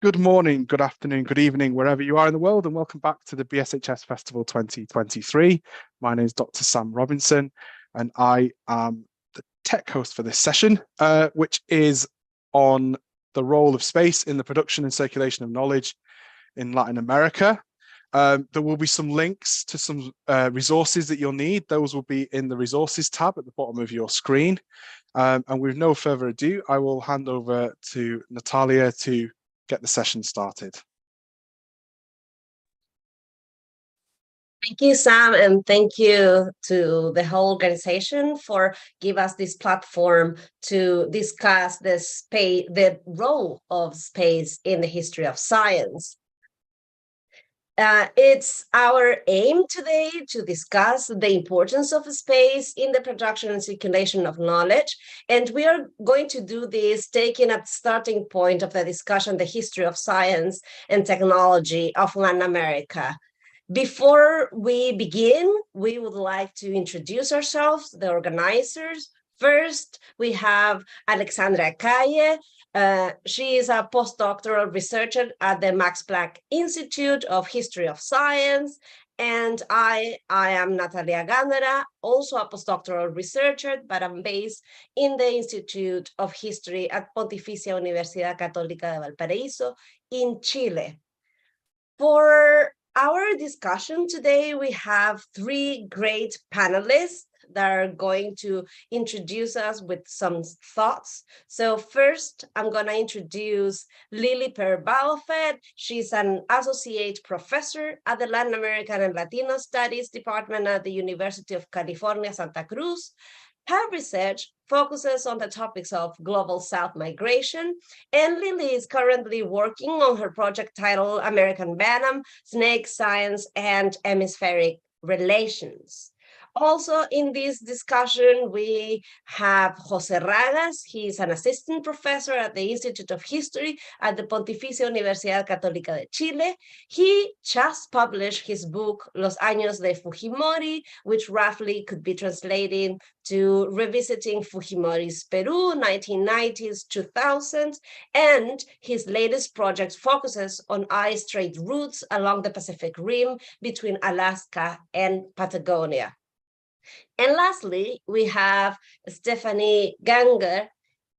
Good morning, good afternoon, good evening, wherever you are in the world, and welcome back to the BSHS Festival 2023. My name is Dr. Sam Robinson, and I am the tech host for this session, which is on the role of space in the production and circulation of knowledge in Latin America. There will be some links to some resources that you'll need. Those will be in the resources tab at the bottom of your screen. And with no further ado, I will hand over to Natalia to get the session started. Thank you, Sam, and thank you to the whole organization for giving us this platform to discuss the role of space in the history of science. It's our aim today to discuss the importance of space in the production and circulation of knowledge. And we are going to do this taking at the starting point of the discussion, the history of science and technology of Latin America. Before we begin, we would like to introduce ourselves, the organizers. First, we have Aleksandra Kaye. She is a postdoctoral researcher at the Max Planck Institute of History of Science. And I am Natalia Gándara, also a postdoctoral researcher, but I'm based in the Institute of History at Pontificia Universidad Católica de Valparaíso in Chile. For our discussion today, we have three great panelists that are going to introduce us with some thoughts. So first, I'm going to introduce Lily Balloffet. She's an associate professor at the Latin American and Latino Studies Department at the University of California, Santa Cruz. Her research focuses on the topics of global South migration, and Lily is currently working on her project titled American Venom, Snake Science and Hemispheric Relations. Also in this discussion, we have José Ragas. He is an assistant professor at the Institute of History at the Pontificia Universidad Católica de Chile. He just published his book, Los Años de Fujimori, which roughly could be translated to Revisiting Fujimori's Peru, 1990s, 2000s, and his latest project focuses on ice trade routes along the Pacific Rim between Alaska and Patagonia. And lastly, we have Stefanie Gänger.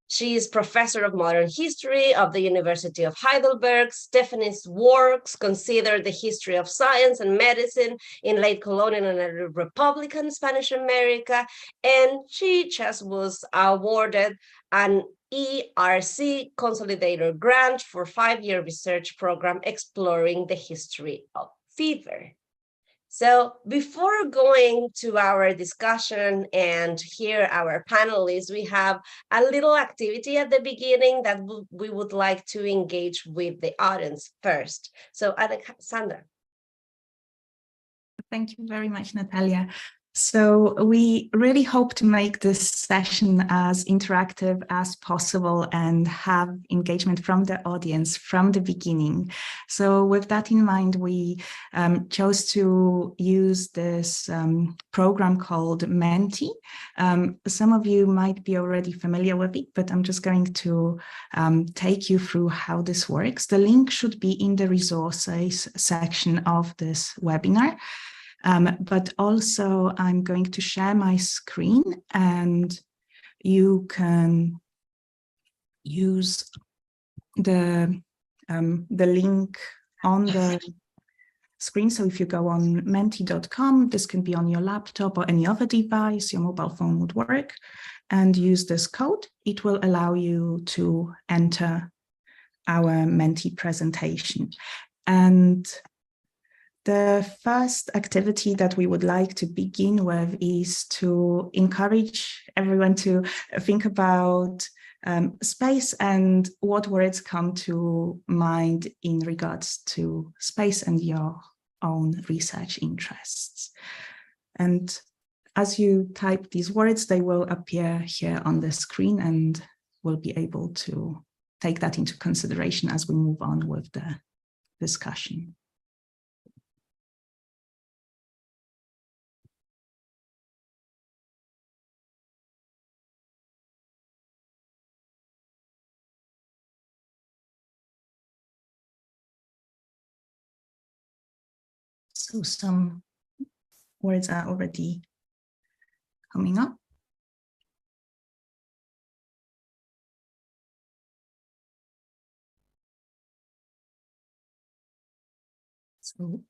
She is professor of modern history of the University of Heidelberg. Stefanie's works consider the history of science and medicine in late colonial and Republican Spanish America, and she just was awarded an ERC Consolidator grant for a 5-year research program exploring the history of fever. So before going to our discussion and hear our panelists, we have a little activity at the beginning that we would like to engage with the audience first. So Aleksandra. Thank you very much, Natalia. So we really hope to make this session as interactive as possible and have engagement from the audience from the beginning. So with that in mind, we chose to use this program called Menti. Some of you might be already familiar with it, but I'm just going to take you through how this works. The link should be in the resources section of this webinar. But also I'm going to share my screen and you can use the link on the screen. So if you go on menti.com, this can be on your laptop or any other device, your mobile phone would work, and use this code. It will allow you to enter our Menti presentation. And the first activity that we would like to begin with is to encourage everyone to think about space and what words come to mind in regards to space and your own research interests. And as you type these words, they will appear here on the screen and we'll be able to take that into consideration as we move on with the discussion. So some words are already coming up. So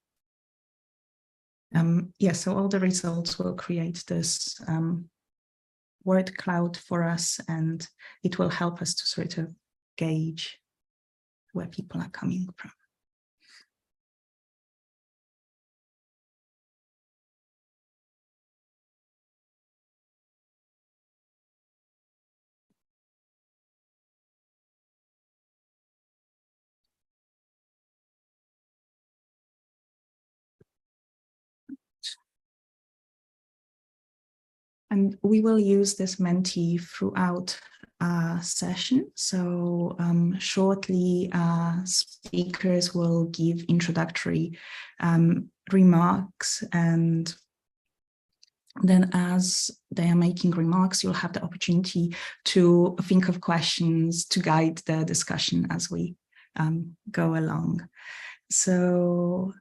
so all the results will create this word cloud for us, and it will help us to sort of gauge where people are coming from. And we will use this Menti throughout our session. So shortly, speakers will give introductory remarks, and then as they are making remarks, you'll have the opportunity to think of questions to guide the discussion as we go along. So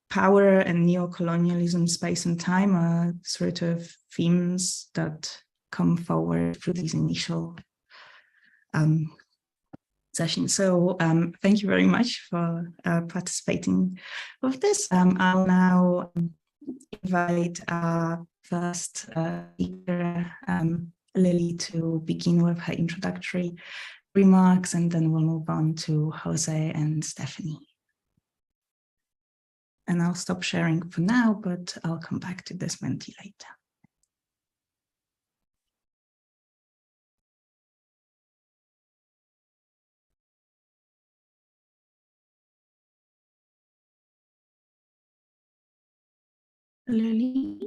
power and neocolonialism, space and time are sort of themes that come forward through these initial sessions. So thank you very much for participating with this. I'll now invite our first speaker, Lily, to begin with her introductory remarks, and then we'll move on to José and Stefanie. And I'll stop sharing for now, but I'll come back to this Menti later. Lily?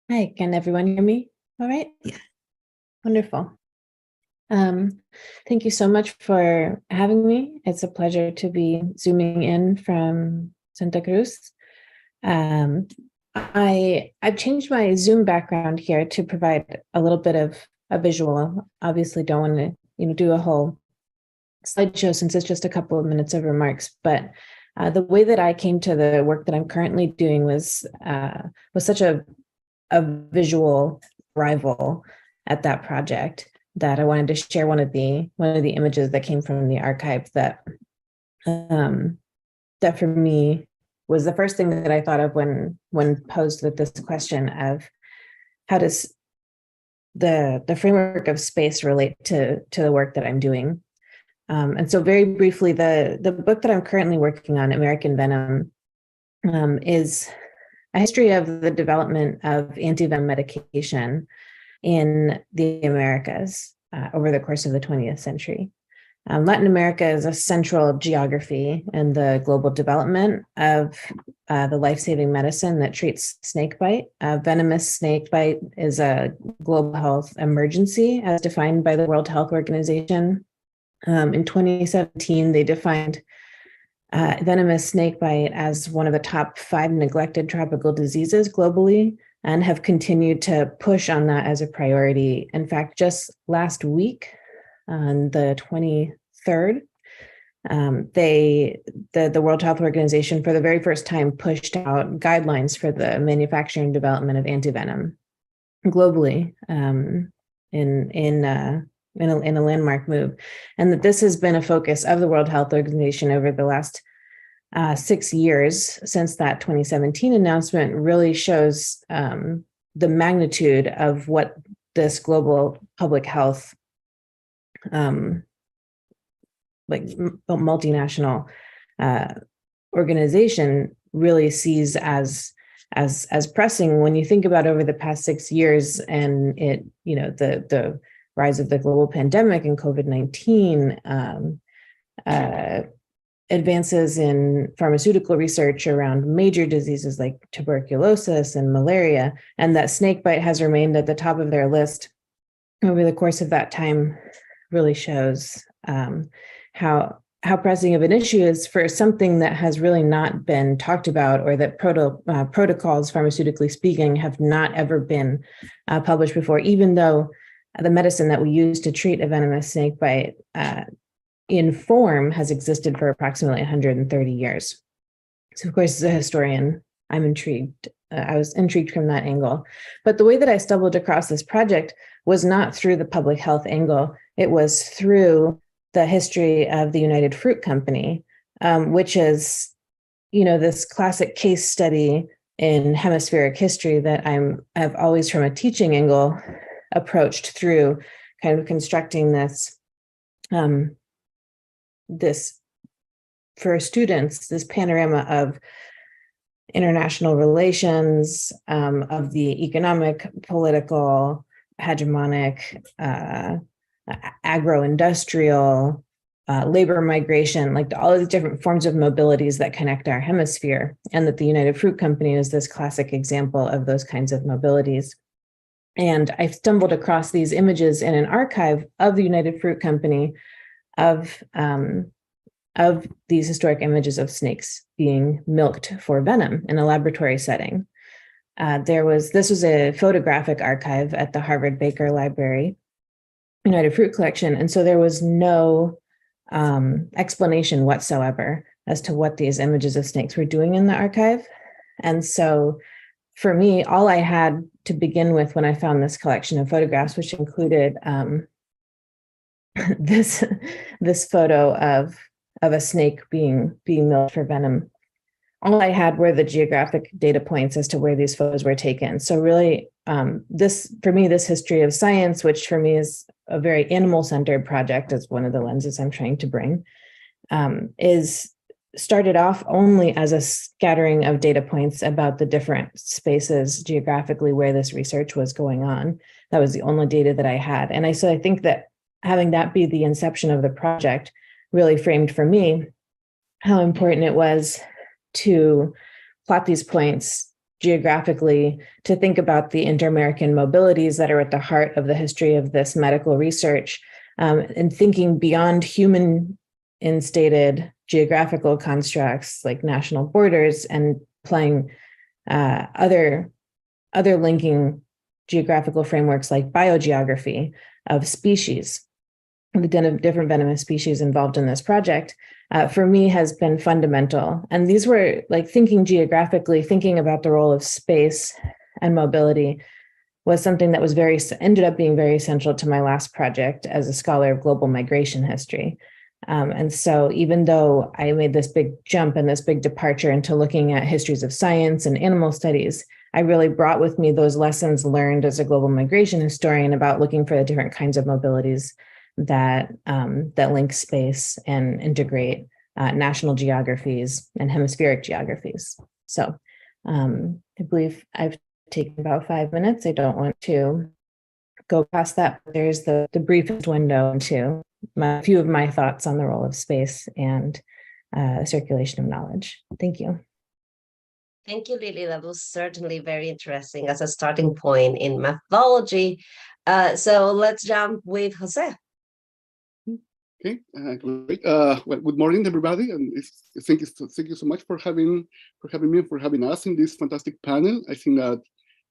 Hi, can everyone hear me? All right? Yeah. Wonderful. Thank you so much for having me. It's a pleasure to be zooming in from Santa Cruz. I've changed my Zoom background here to provide a little bit of a visual. Obviously don't want to do a whole slideshow since it's just a couple of minutes of remarks, but the way that I came to the work that I'm currently doing was such a visual arrival at that project that I wanted to share one of the images that came from the archive that for me was the first thing that I thought of when posed with this question of how does the framework of space relate to the work that I'm doing. And so very briefly, the book that I'm currently working on, American Venom, is a history of the development of anti-venom medication in the Americas over the course of the 20th century. Latin America is a central geography in the global development of the life-saving medicine that treats snakebite. Venomous snakebite is a global health emergency as defined by the World Health Organization. In 2017, they defined venomous snakebite as one of the top 5 neglected tropical diseases globally, and have continued to push on that as a priority. In fact, just last week, on the 23rd, the World Health Organization, for the very first time, pushed out guidelines for the manufacturing and development of antivenom globally in a landmark move, and that this has been a focus of the World Health Organization over the last 6 years since that 2017 announcement. Really shows the magnitude of what this global public health, multinational organization really sees as pressing. When you think about over the past 6 years and the rise of the global pandemic and COVID-19, advances in pharmaceutical research around major diseases like tuberculosis and malaria, and that snakebite has remained at the top of their list over the course of that time, really shows how pressing of an issue is for something that has really not been talked about, or that protocols, pharmaceutically speaking, have not ever been published before, even though the medicine that we use to treat a venomous snakebite in form has existed for approximately 130 years. So of course, as a historian, I'm intrigued. I was intrigued from that angle. But the way that I stumbled across this project was not through the public health angle. It was through the history of the United Fruit Company, which is, this classic case study in hemispheric history that I've always, from a teaching angle, approached through kind of constructing this for students, this panorama of international relations, of the economic, political, hegemonic, agro-industrial, labor migration, like all of the different forms of mobilities that connect our hemisphere, and that the United Fruit Company is this classic example of those kinds of mobilities. And I stumbled across these images in an archive of the United Fruit Company of these historic images of snakes being milked for venom in a laboratory setting. This was a photographic archive at the Harvard Baker Library, United Fruit Collection. And so there was no explanation whatsoever as to what these images of snakes were doing in the archive. And so for me, all I had to begin with when I found this collection of photographs, which included this photo of a snake being milked for venom, all I had were the geographic data points as to where these photos were taken. So really, this history of science, which for me is a very animal-centered project, as one of the lenses I'm trying to bring, is started off only as a scattering of data points about the different spaces geographically where this research was going on. That was the only data that I had. And so I think that having that be the inception of the project really framed for me how important it was to plot these points geographically, to think about the inter-American mobilities that are at the heart of the history of this medical research, and thinking beyond human instated geographical constructs like national borders, and playing other linking geographical frameworks like biogeography of species, the different venomous species involved in this project, for me has been fundamental. And these were like thinking geographically, thinking about the role of space and mobility was something that ended up being very essential to my last project as a scholar of global migration history. And so even though I made this big jump and this big departure into looking at histories of science and animal studies, I really brought with me those lessons learned as a global migration historian about looking for the different kinds of mobilities that link space and integrate national geographies and hemispheric geographies. So I believe I've taken about 5 minutes. I don't want to go past that. There's the briefest window into a few of my thoughts on the role of space and circulation of knowledge. Thank you. Thank you, Lily. That was certainly very interesting as a starting point in methodology. So let's jump with José. Okay, great. Well, good morning, everybody, and thank you so much for having me and for having us in this fantastic panel. I think that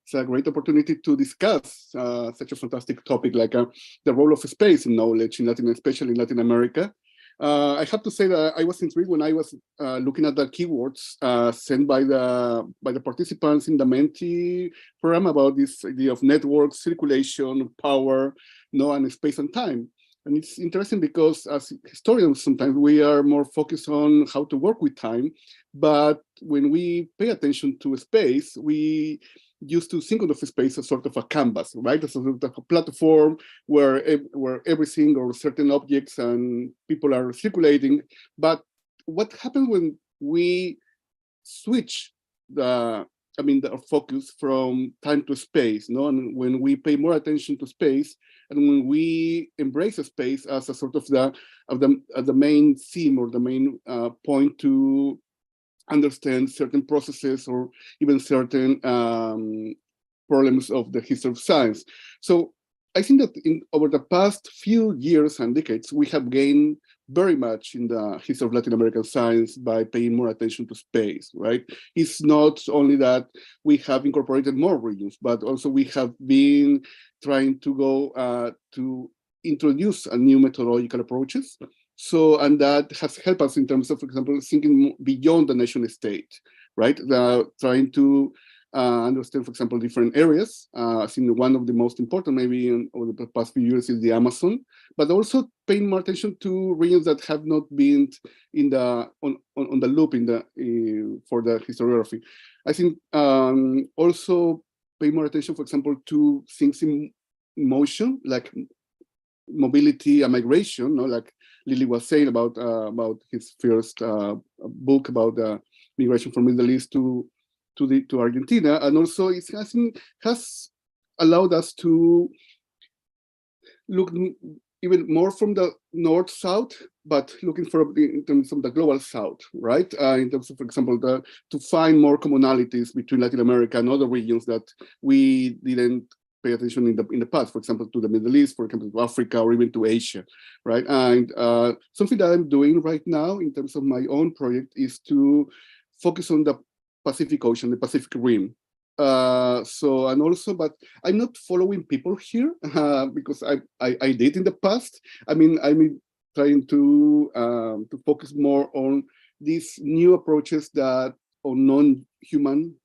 it's a great opportunity to discuss such a fantastic topic like the role of space in knowledge, especially in Latin America. I have to say that I was intrigued when I was looking at the keywords sent by the participants in the Menti program about this idea of network, circulation, power, and space and time. And it's interesting because as historians, sometimes we are more focused on how to work with time, but when we pay attention to space, we used to think of space as sort of a canvas, right? As a sort of a platform where everything or certain objects and people are circulating. But what happens when we switch our focus from time to space, and when we pay more attention to space, and when we embrace a space as a sort of the main theme or the main point to understand certain processes or even certain problems of the history of science. So I think that over the past few years and decades, we have gained very much in the history of Latin American science by paying more attention to space, right? It's not only that we have incorporated more regions, but also we have been trying to go to introduce new methodological approaches. So, and that has helped us in terms of, for example, thinking beyond the nation state, right? Trying to understand, for example, different areas. I think one of the most important, maybe over the past few years, is the Amazon, but also paying more attention to regions that have not been in the on the loop for the historiography. I think also pay more attention, for example, to things in motion, like mobility and migration, like Lily was saying about his first book about the migration from Middle East to Argentina, and also it has allowed us to look even more from the north-south, but looking in terms of the global south, right? In terms of, for example, to find more commonalities between Latin America and other regions that we didn't pay attention in the past, for example, to the Middle East, for example, to Africa, or even to Asia, right? And something that I'm doing right now in terms of my own project is to focus on the Pacific Ocean, the Pacific Rim. And also, but I'm not following people here because I did in the past. I mean, I'm trying to focus more on these new approaches that on non-human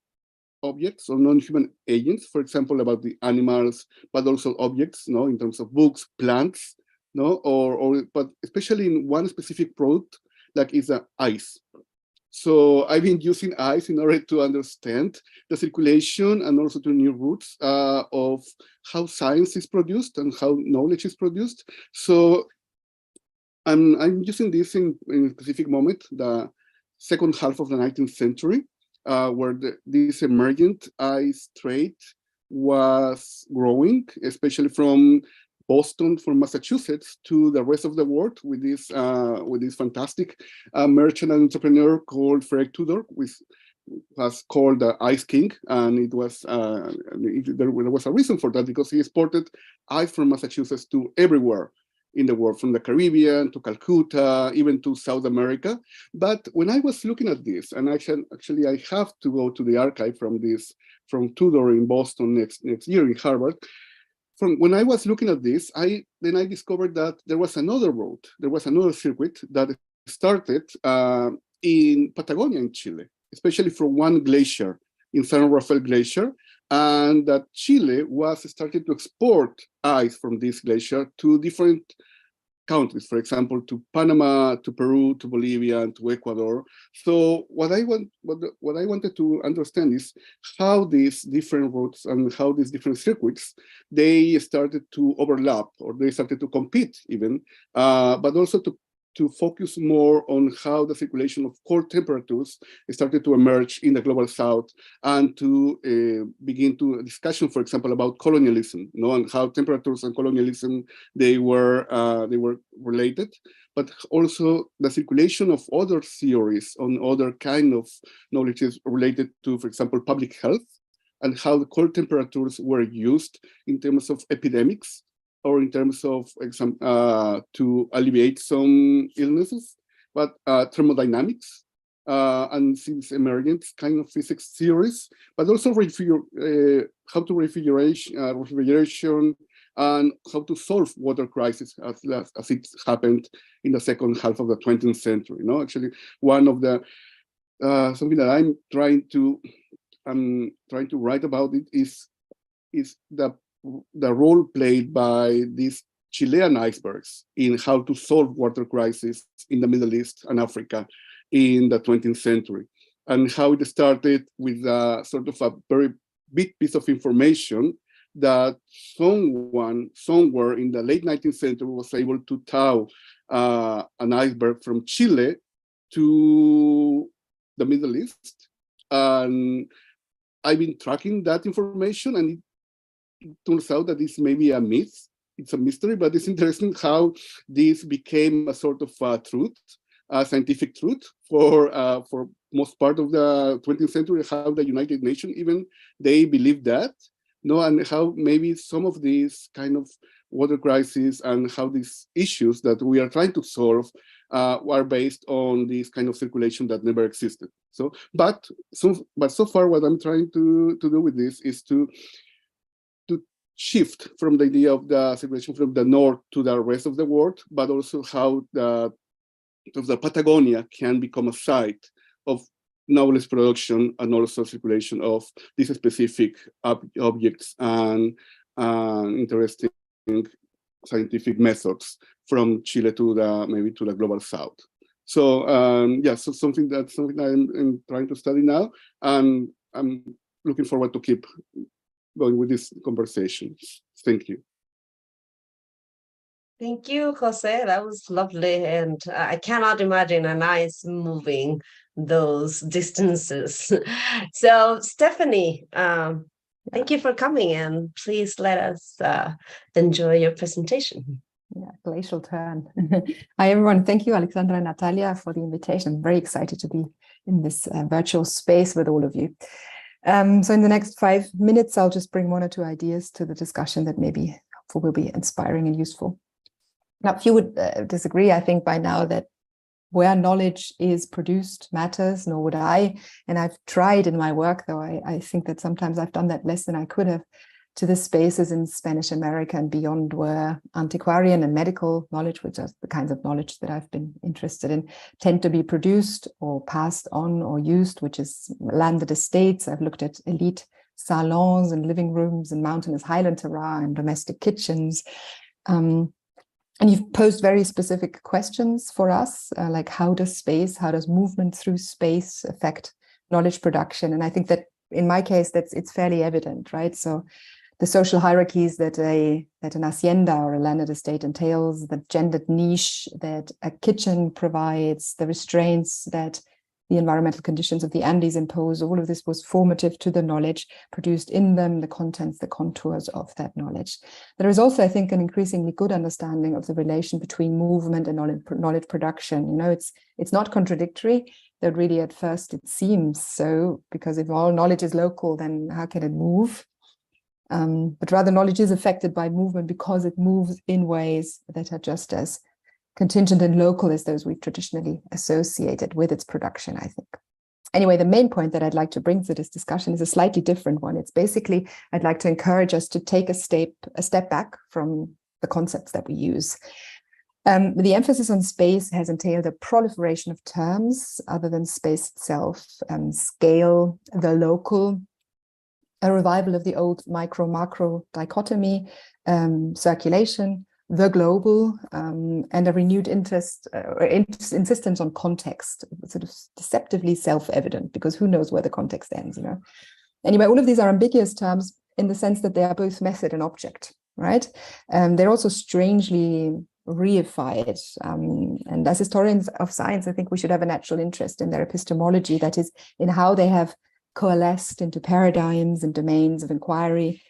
objects or non-human agents, for example, about the animals, but also objects, in terms of books, plants, but especially in one specific product, like is ice. So I've been using ice in order to understand the circulation and also to new routes of how science is produced and how knowledge is produced. So I'm using this in a specific moment, the second half of the 19th century, where this emergent ice trade was growing, especially from Boston, from Massachusetts to the rest of the world, with this fantastic merchant and entrepreneur called Frederick Tudor, which was called the Ice King, and it was there was a reason for that, because he exported ice from Massachusetts to everywhere in the world, from the Caribbean to Calcutta, even to South America. But when I was looking at this, and actually I have to go to the archive from Tudor in Boston next year in Harvard. When I was looking at this, I discovered that there was another road, there was another circuit that started in Patagonia in Chile, especially from one glacier, in San Rafael Glacier, and that Chile was starting to export ice from this glacier to different countries, for example, to Panama, to Peru, to Bolivia, and to Ecuador. So what I wanted to understand is how these different routes and how these different circuits, they started to overlap, or they started to compete even, but also to focus more on how the circulation of cold temperatures started to emerge in the global south, and to begin to a discussion, for example, about colonialism, and how temperatures and colonialism, they were related, but also the circulation of other theories on other kind of knowledges related to, for example, public health, and how the cold temperatures were used in terms of epidemics, or in terms of to alleviate some illnesses, but thermodynamics, and since emergent kind of physics theories, but also how to refrigeration, and how to solve water crisis as it happened in the second half of the 20th century. Actually, one of the something that I'm trying to write about it is the role played by these Chilean icebergs in how to solve water crisis in the Middle East and Africa in the 20th century, and how it started with sort of a very big piece of information that someone somewhere in the late 19th century was able to tow an iceberg from Chile to the Middle East. And I've been tracking that information, and it turns out that this may be a myth. It's a mystery, but it's interesting how this became a sort of truth, a scientific truth for most part of the 20th century, how the United Nations even, they believe that, and how maybe some of these kind of water crises and how these issues that we are trying to solve are based on this kind of circulation that never existed. But so far what I'm trying to do with this is to shift from the idea of the circulation from the north to the rest of the world, but also how the Patagonia can become a site of knowledge production and also circulation of these specific objects and interesting scientific methods from Chile to maybe to the global south. So yeah, so something I'm trying to study now, and I'm looking forward to keep going with this conversation. Thank you. Thank you, Jose. That was lovely, and I cannot imagine an ice moving those distances. So, Stefanie, thank you for coming, and please let us enjoy your presentation. Yeah, glacial turn. Hi, everyone. Thank you, Aleksandra and Natalia, for the invitation. I'm very excited to be in this virtual space with all of you. So in the next 5 minutes, I'll just bring 1 or 2 ideas to the discussion that maybe will be inspiring and useful. Now, if you would disagree, I think by now that where knowledge is produced matters, nor would I. And I've tried in my work, though I think that sometimes I've done that less than I could have, to the spaces in Spanish America and beyond where antiquarian and medical knowledge, which are the kinds of knowledge that I've been interested in, tend to be produced or passed on or used, which is landed estates. I've looked at elite salons and living rooms and mountainous highland terrain and domestic kitchens. And you've posed very specific questions for us, like how does movement through space affect knowledge production? And I think that in my case, it's fairly evident, right? So the social hierarchies that an hacienda or a landed estate entails, the gendered niche that a kitchen provides, the restraints that the environmental conditions of the Andes impose, all of this was formative to the knowledge produced in them, the contents, the contours of that knowledge. There is also, I think, an increasingly good understanding of the relation between movement and knowledge production. You know, it's not contradictory, though really at first it seems so, because if all knowledge is local, then how can it move? But rather knowledge is affected by movement because it moves in ways that are just as contingent and local as those we've traditionally associated with its production, I think. Anyway, the main point that I'd like to bring to this discussion is a slightly different one. It's basically, I'd like to encourage us to take a step back from the concepts that we use. The emphasis on space has entailed a proliferation of terms other than space itself, scale, the local, a revival of the old micro-macro dichotomy, circulation, the global, and a renewed insistence on context, sort of deceptively self-evident, because who knows where the context ends, you know? Anyway, all of these are ambiguous terms in the sense that they are both method and object, right? They're also strangely reified. And as historians of science, I think we should have a natural interest in their epistemology, that is, in how they have coalesced into paradigms and domains of inquiry,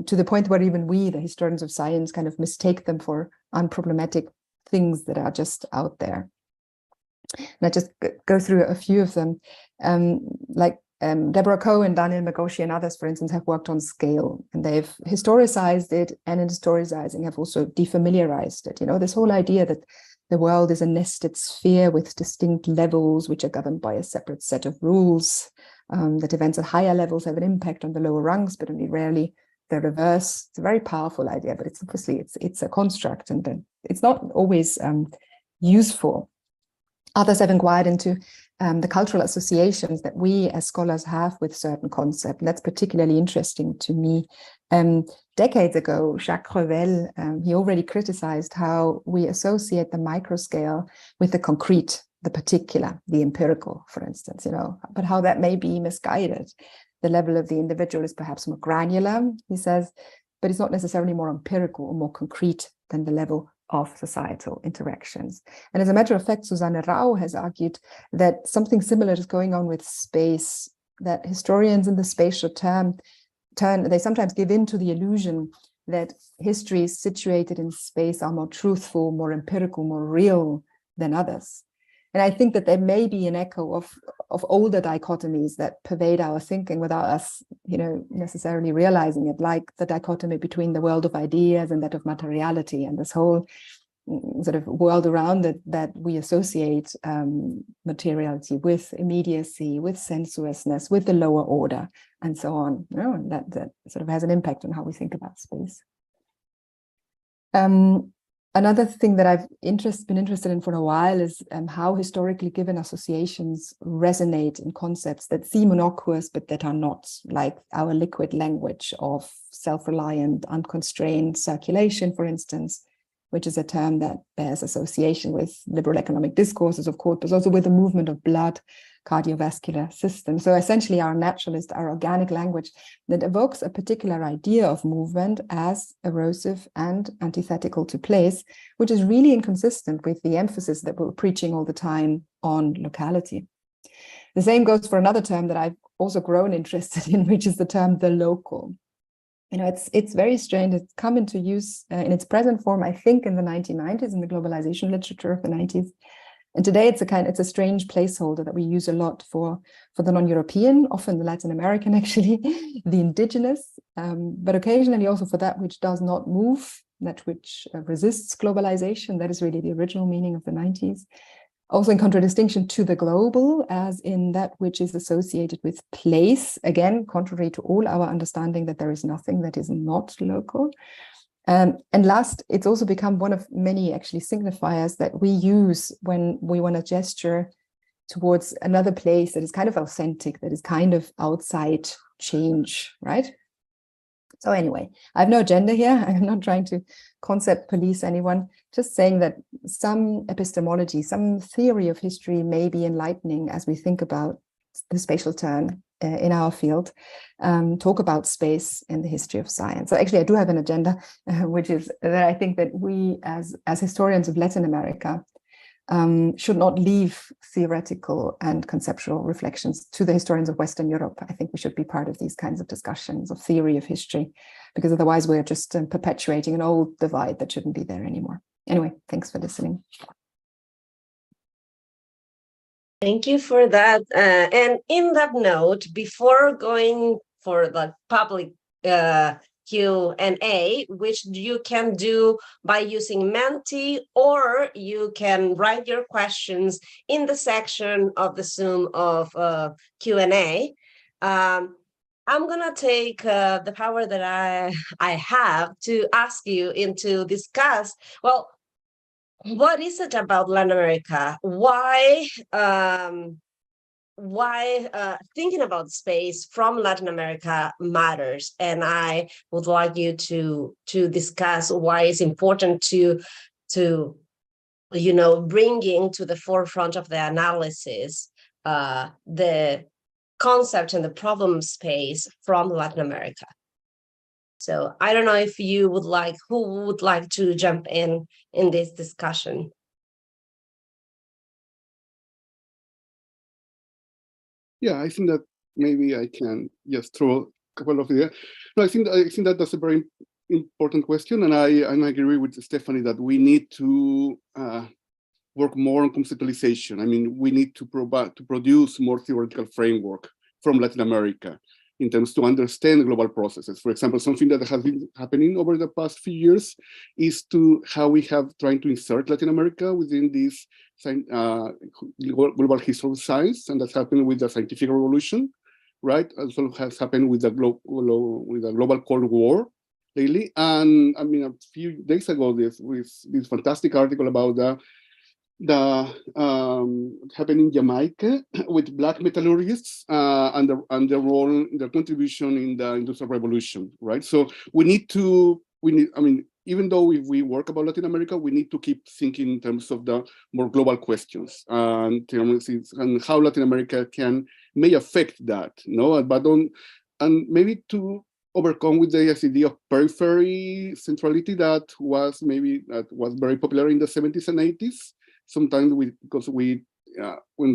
to the point where even we, the historians of science, kind of mistake them for unproblematic things that are just out there. And I just go through a few of them, like Deborah Cohen, Daniel Magoshi, and others, for instance, have worked on scale, and they've historicized it, and in historicizing have also defamiliarized it. You know, this whole idea that the world is a nested sphere with distinct levels which are governed by a separate set of rules, that events at higher levels have an impact on the lower rungs, but only rarely the reverse. It's a very powerful idea, but it's obviously it's a construct, and it's not always useful. Others have inquired into the cultural associations that we as scholars have with certain concepts, and that's particularly interesting to me. Decades ago, Jacques Revel, he already criticized how we associate the microscale with the concrete, the particular, the empirical, for instance, you know, but how that may be misguided. The level of the individual is perhaps more granular, he says, but it's not necessarily more empirical or more concrete than the level of societal interactions. And as a matter of fact, Susanne Rau has argued that something similar is going on with space, that historians in the spatial term they sometimes give in to the illusion that histories situated in space are more truthful, more empirical, more real than others. And I think that there may be an echo of older dichotomies that pervade our thinking without us, you know, necessarily realizing it, like the dichotomy between the world of ideas and that of materiality, and this whole sort of world around it that we associate materiality with, immediacy, with sensuousness, with the lower order, and so on. You know, and that sort of has an impact on how we think about space. Another thing that I've been interested in for a while is how historically given associations resonate in concepts that seem innocuous, but that are not, like our liquid language of self-reliant, unconstrained circulation, for instance, which is a term that bears association with liberal economic discourses, of course, but also with the movement of blood, cardiovascular system. So essentially our naturalist, our organic language that evokes a particular idea of movement as erosive and antithetical to place, which is really inconsistent with the emphasis that we're preaching all the time on locality. The same goes for another term that I've also grown interested in, which is the term the local. You know, it's very strange. It's come into use in its present form, I think, in the 1990s, in the globalization literature of the 90s. And today it's a strange placeholder that we use a lot for the non-European, often the Latin American, actually, the indigenous, but occasionally also for that which does not move, that which resists globalization. That is really the original meaning of the 90s. Also in contradistinction to the global, as in that which is associated with place, again, contrary to all our understanding that there is nothing that is not local. And last, it's also become one of many actually signifiers that we use when we want to gesture towards another place that is kind of authentic, that is kind of outside change, right? So anyway, I have no agenda here. I'm not trying to concept police anyone, just saying that some epistemology, some theory of history may be enlightening as we think about the spatial turn in our field, talk about space in the history of science. So actually I do have an agenda, which is that I think that we as historians of Latin America should not leave theoretical and conceptual reflections to the historians of Western Europe. I think we should be part of these kinds of discussions of theory of history, because otherwise we're just perpetuating an old divide that shouldn't be there anymore. Anyway, thanks for listening. Thank you for that. And in that note, before going for the public Q&A, which you can do by using Menti, or you can write your questions in the section of the Zoom of Q&A. I'm gonna take the power that I have to ask you and to discuss, well, what is it about Latin America? Why thinking about space from Latin America matters? And I would like you to discuss why it's important to bringing to the forefront of the analysis the concept and the problem space from Latin America. So I don't know if who would like to jump in this discussion. Yeah, I think that maybe I can just throw a couple of ideas. No, I think that that's a very important question, and I agree with Stefanie that we need to work more on conceptualization. I mean, we need to produce more theoretical framework from Latin America in terms to understand global processes. For example, something that has been happening over the past few years is to how we have trying to insert Latin America within this global history of science, and that's happened with the scientific revolution, right? Also has happened with the global Cold War lately. And I mean, a few days ago, this fantastic article about happened in Jamaica with Black metallurgists and their role, their contribution in the Industrial Revolution, right? So I mean, even though we work about Latin America, we need to keep thinking in terms of the more global questions and how Latin America may affect that, and maybe to overcome with the idea of periphery centrality that was very popular in the 70s and 80s. Sometimes when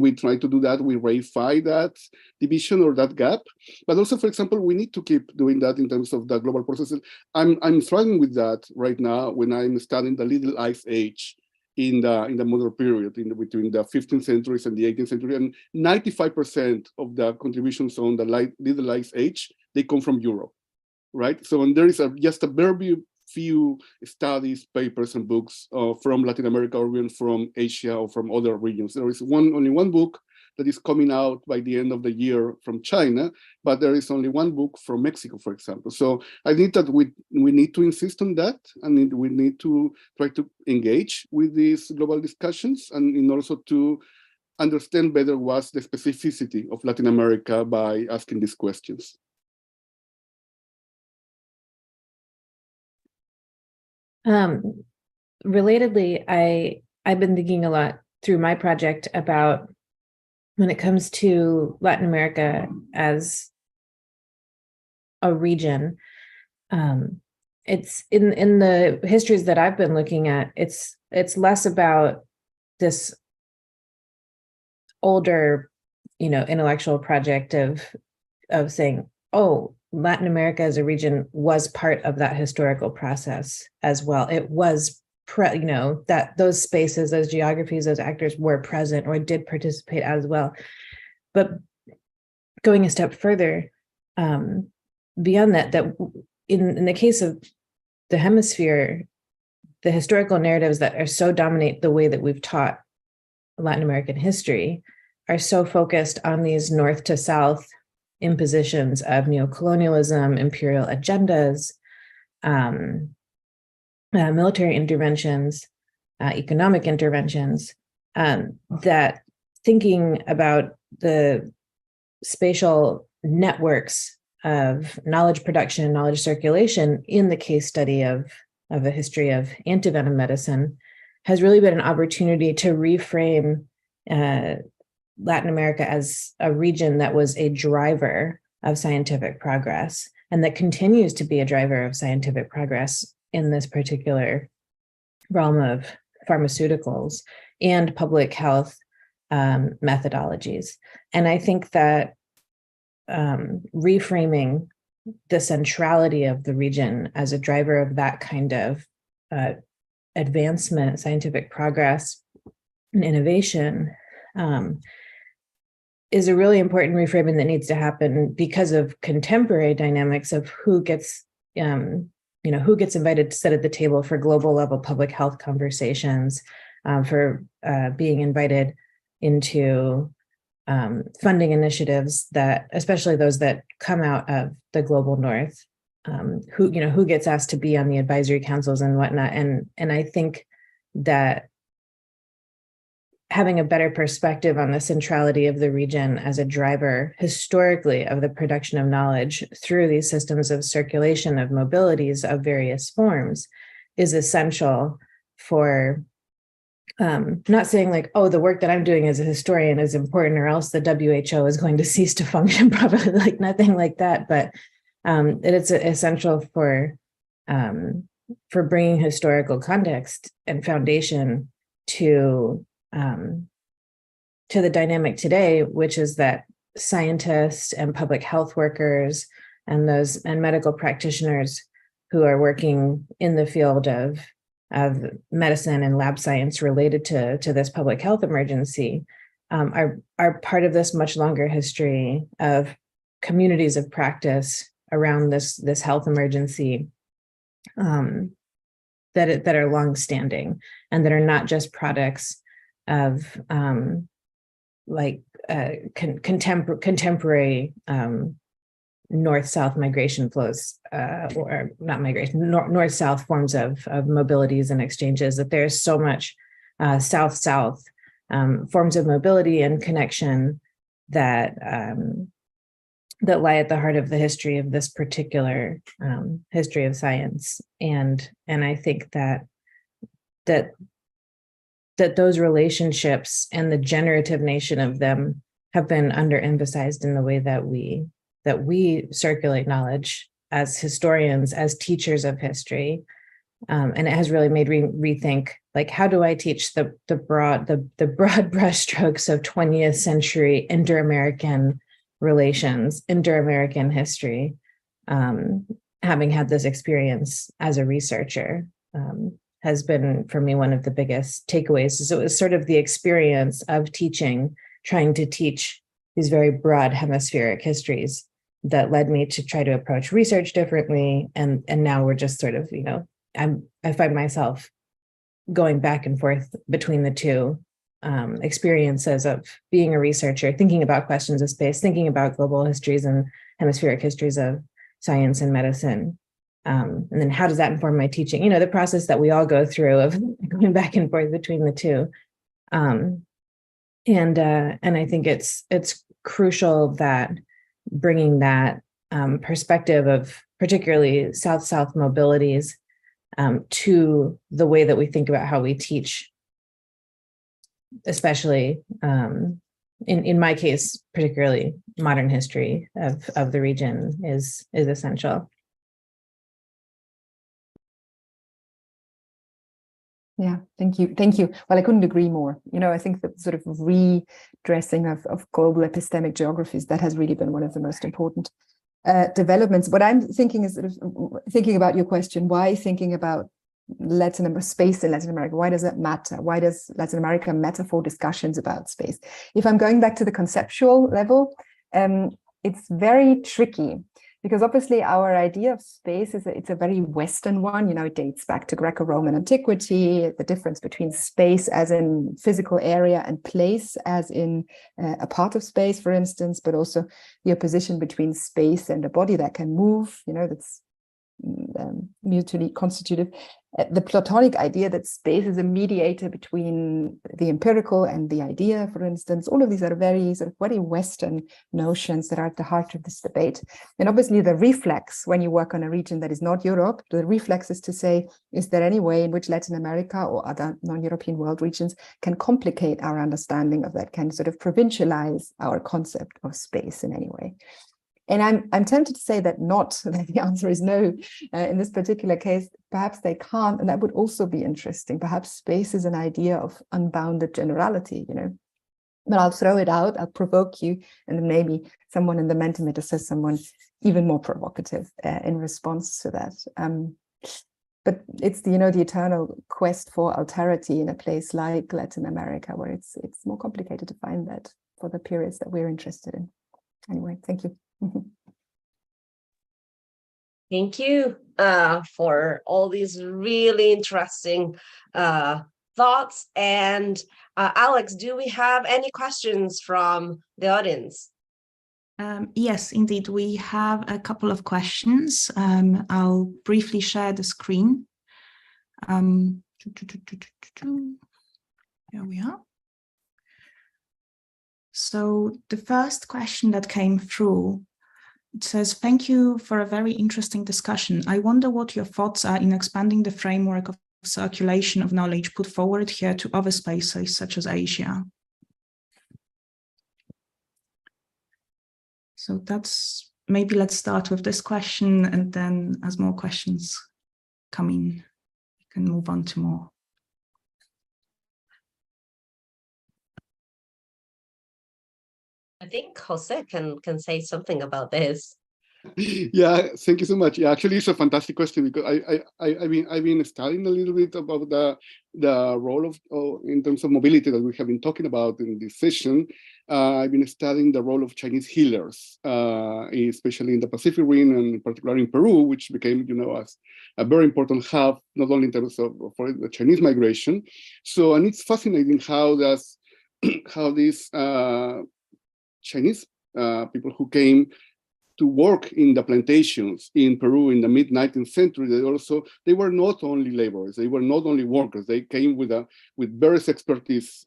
we try to do that, we reify that division or that gap. But also, for example, we need to keep doing that in terms of the global processes. I'm struggling with that right now when I'm studying the Little Ice Age in the modern period, between the 15th centuries and the 18th century, and 95% of the contributions on the Little Ice Age, they come from Europe, right? So and there is just a very few studies, papers, and books from Latin America or even from Asia or from other regions. There is only one book that is coming out by the end of the year from China, but there is only one book from Mexico, for example. So I think that we need to insist on that, and we need to try to engage with these global discussions, and in also to understand better what's the specificity of Latin America by asking these questions. Relatedly, I've been thinking a lot through my project about when it comes to Latin America as a region. It's in the histories that I've been looking at, it's less about this older, intellectual project of saying, oh, Latin America as a region was part of that historical process as well. It was, that those spaces, those geographies, those actors were present or did participate as well. But going a step further, beyond that in the case of the hemisphere, the historical narratives that are so dominate the way that we've taught Latin American history are so focused on these north to south impositions of neocolonialism, imperial agendas, military interventions, economic interventions, that thinking about the spatial networks of knowledge production, knowledge circulation in the case study of a history of antivenom medicine has really been an opportunity to reframe Latin America as a region that was a driver of scientific progress and that continues to be a driver of scientific progress in this particular realm of pharmaceuticals and public health methodologies. And I think that reframing the centrality of the region as a driver of that kind of advancement, scientific progress, and innovation is a really important reframing that needs to happen because of contemporary dynamics of who gets invited to sit at the table for global level public health conversations, for being invited into funding initiatives that, especially those that come out of the global north, who gets asked to be on the advisory councils and whatnot. And I think that having a better perspective on the centrality of the region as a driver historically of the production of knowledge through these systems of circulation of mobilities of various forms is essential for not saying like, oh, the work that I'm doing as a historian is important or else the WHO is going to cease to function, probably like nothing like that. But it's essential for bringing historical context and foundation to the dynamic today, which is that scientists and public health workers and medical practitioners who are working in the field of medicine and lab science related to this public health emergency are part of this much longer history of communities of practice around this health emergency that are longstanding and that are not just products of contemporary north-south migration flows, or not migration, north-south forms of mobilities and exchanges, that there's so much south-south forms of mobility and connection that lie at the heart of the history of this particular history of science. And I think that those relationships and the generative nation of them have been underemphasized in the way that we circulate knowledge as historians, as teachers of history. And it has really made me rethink, like, how do I teach the broad brushstrokes of 20th century inter-American relations, inter-American history, having had this experience as a researcher. Has been for me one of the biggest takeaways. So it was sort of the experience of teaching, trying to teach these very broad hemispheric histories that led me to try to approach research differently. And now we're just sort of, I find myself going back and forth between the two experiences of being a researcher, thinking about questions of space, thinking about global histories and hemispheric histories of science and medicine. And then how does that inform my teaching? You know, the process that we all go through of going back and forth between the two. And I think it's crucial that bringing that perspective of particularly South-South mobilities to the way that we think about how we teach, especially in my case, particularly modern history of the region is essential. Yeah, thank you. Thank you. Well, I couldn't agree more. You know, I think that sort of redressing of global epistemic geographies, that has really been one of the most important developments. What I'm thinking is sort of thinking about your question, why thinking about space in Latin America? Why does that matter? Why does Latin America matter for discussions about space? If I'm going back to the conceptual level, it's very tricky. Because obviously our idea of space it's a very Western one. You know, it dates back to Greco-Roman antiquity, the difference between space as in physical area and place as in a part of space, for instance, but also the opposition between space and a body that can move, you know, that's mutually constitutive. The Platonic idea that space is a mediator between the empirical and the idea, for instance, all of these are very sort of very Western notions that are at the heart of this debate. And obviously the reflex when you work on a region that is not Europe, the reflex is to say, is there any way in which Latin America or other non-European world regions can complicate our understanding of that, can sort of provincialize our concept of space in any way? And I'm tempted to say that not, that the answer is no. In this particular case, perhaps they can't, and that would also be interesting. Perhaps space is an idea of unbounded generality, you know. But I'll throw it out, I'll provoke you, and then maybe someone in the Mentimeter says someone even more provocative in response to that. But it's the, you know, the eternal quest for alterity in a place like Latin America, where it's more complicated to find that for the periods that we're interested in. Anyway, thank you. Thank you for all these really interesting thoughts. And Alex, do we have any questions from the audience? Yes, indeed. We have a couple of questions. I'll briefly share the screen. Here we are. So the first question that came through, it says, thank you for a very interesting discussion. I wonder what your thoughts are in expanding the framework of circulation of knowledge put forward here to other spaces such as Asia. So that's, maybe let's start with this question, and then as more questions come in, we can move on to more. I think José can say something about this. Yeah, thank you so much. Yeah, actually, it's a fantastic question, because I've been studying a little bit about the role of in terms of mobility that we have been talking about in this session. I've been studying the role of Chinese healers, especially in the Pacific Rim, and particularly in Peru, which became, you know, as a very important hub, not only in terms of for the Chinese migration. So, and it's fascinating how these Chinese people who came to work in the plantations in Peru in the mid-19th century, they were not only laborers, they were not only workers, they came with various expertise,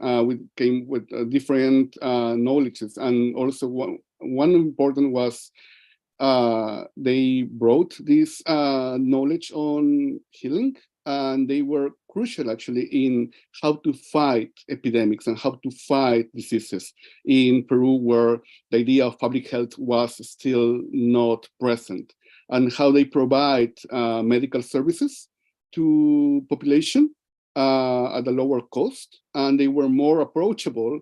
came with different knowledges, and also one important was they brought this knowledge on healing, and they were crucial actually in how to fight epidemics and how to fight diseases in Peru, where the idea of public health was still not present, and how they provide medical services to population at a lower cost, and they were more approachable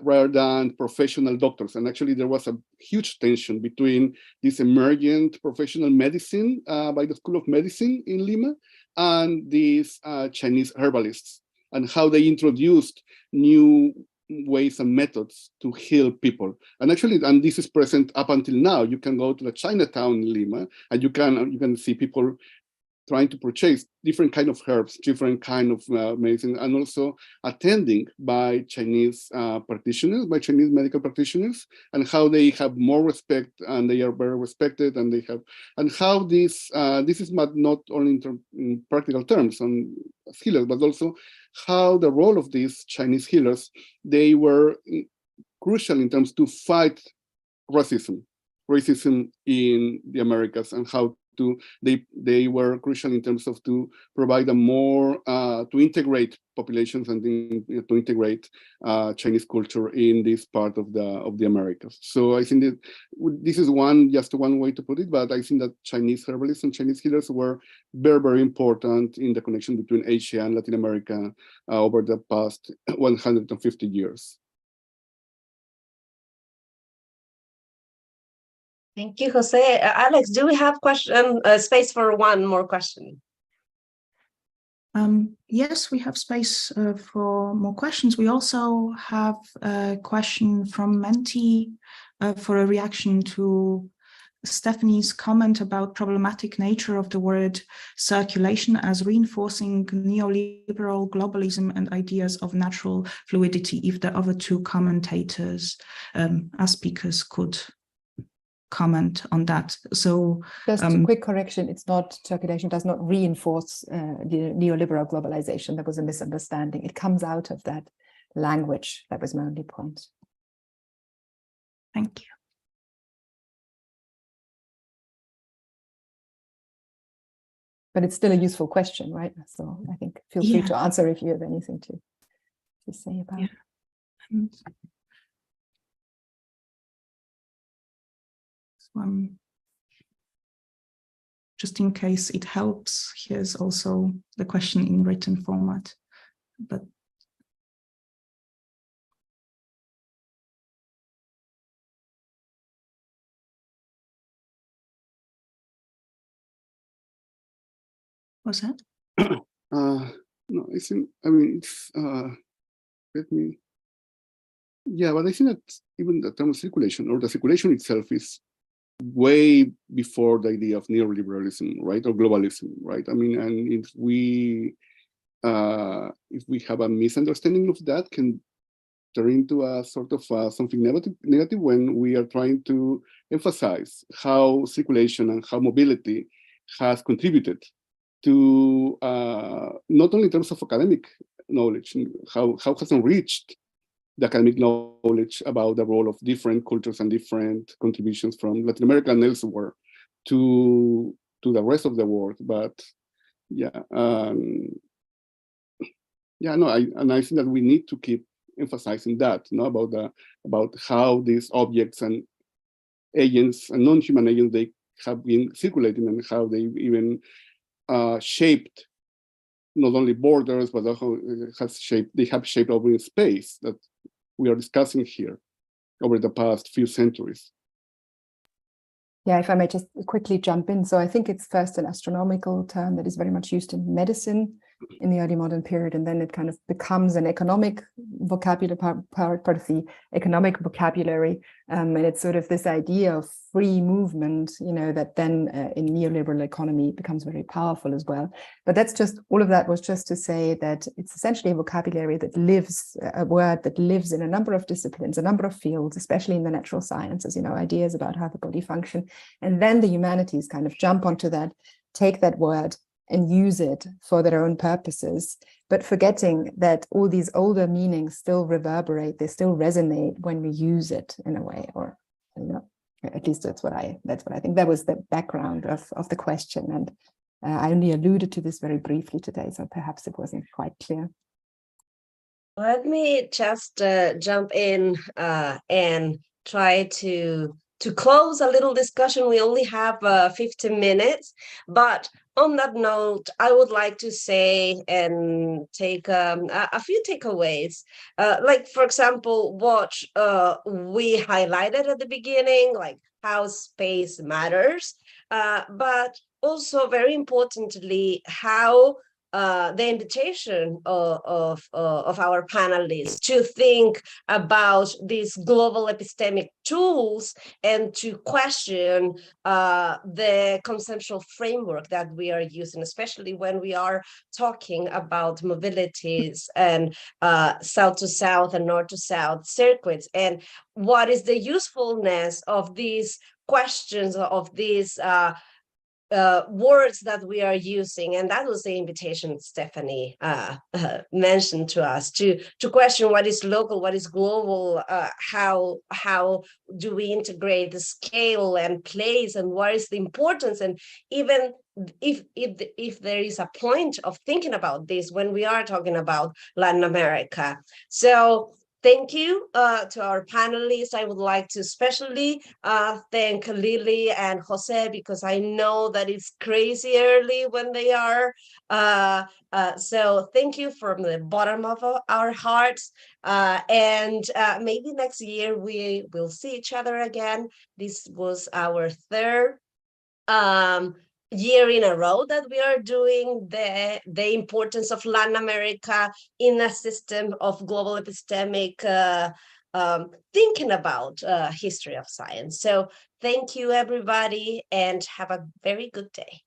rather than professional doctors. And actually there was a huge tension between this emergent professional medicine by the School of Medicine in Lima and these Chinese herbalists, and how they introduced new ways and methods to heal people. And actually, and this is present up until now. You can go to the Chinatown in Lima, and you can see people trying to purchase different kind of herbs, different kind of medicine, and also attending by Chinese practitioners, by Chinese medical practitioners, and how they have more respect and they are very respected, and they have, and how this is not only in practical terms on healers, but also how the role of these Chinese healers, they were crucial in terms to fight racism in the Americas, and how they were crucial in terms of to provide a more to integrate populations and to integrate Chinese culture in this part of the Americas. So I think that this is just one way to put it, but I think that Chinese herbalists and Chinese healers were very, very important in the connection between Asia and Latin America over the past 150 years. Thank you, Jose. Alex, do we have space for one more question? Yes, we have space for more questions. We also have a question from Menti for a reaction to Stefanie's comment about problematic nature of the word circulation as reinforcing neoliberal globalism and ideas of natural fluidity. If the other two commentators, as speakers, could comment on that. So just a quick correction, it's not circulation, does not reinforce the neoliberal globalization. There was a misunderstanding. It comes out of that language. That was my only point. Thank you. But it's still a useful question, right? So I think feel free to answer if you have anything to say about it. Just in case it helps, here's also the question in written format. But what's that? No, I think, I mean, it's, let me, but I think that even the term circulation, or the circulation itself, is way before the idea of neoliberalism, right, or globalism, right? I mean, and if we have a misunderstanding of that, can turn into a sort of something negative when we are trying to emphasize how circulation and how mobility has contributed to not only in terms of academic knowledge, how has enriched the academic knowledge about the role of different cultures and different contributions from Latin America and elsewhere to the rest of the world. But I think that we need to keep emphasizing that, about how these objects and agents and non-human agents, they have been circulating, and how they even shaped not only borders, but also they have shaped over space that we are discussing here over the past few centuries. Yeah, if I may just quickly jump in. So I think it's first an astronomical term that is very much used in medicine in the early modern period, and then it kind of becomes an economic vocabulary, part of the economic vocabulary, and it's sort of this idea of free movement, that then in neoliberal economy becomes very powerful as well. But that's just, all of that was just to say that it's essentially a vocabulary that lives, a word that lives in a number of disciplines, a number of fields, especially in the natural sciences, ideas about how the body functions, and then the humanities kind of jump onto that, take that word and use it for their own purposes, but forgetting that all these older meanings still reverberate, they still resonate when we use it in a way, or at least that's what I think. That was the background of the question, and I only alluded to this very briefly today, so perhaps it wasn't quite clear. Let me just jump in and try to close a little discussion. We only have 15 minutes, but on that note, I would like to say and take a few takeaways. Like, for example, what we highlighted at the beginning, like how space matters, but also very importantly, how the invitation of our panelists to think about these global epistemic tools and to question the conceptual framework that we are using, especially when we are talking about mobilities and south to south and north to south circuits, and what is the usefulness of these questions, of these words that we are using. And that was the invitation Stefanie mentioned to us, to question what is local, what is global, how do we integrate the scale and place, and what is the importance, and even if there is a point of thinking about this when we are talking about Latin America. So thank you to our panelists. I would like to especially thank Lily and José, because I know that it's crazy early when they are. So thank you from the bottom of our hearts. And maybe next year we will see each other again. This was our third year in a row that we are doing the importance of Latin America in a system of global epistemic thinking about history of science. So thank you, everybody, and have a very good day.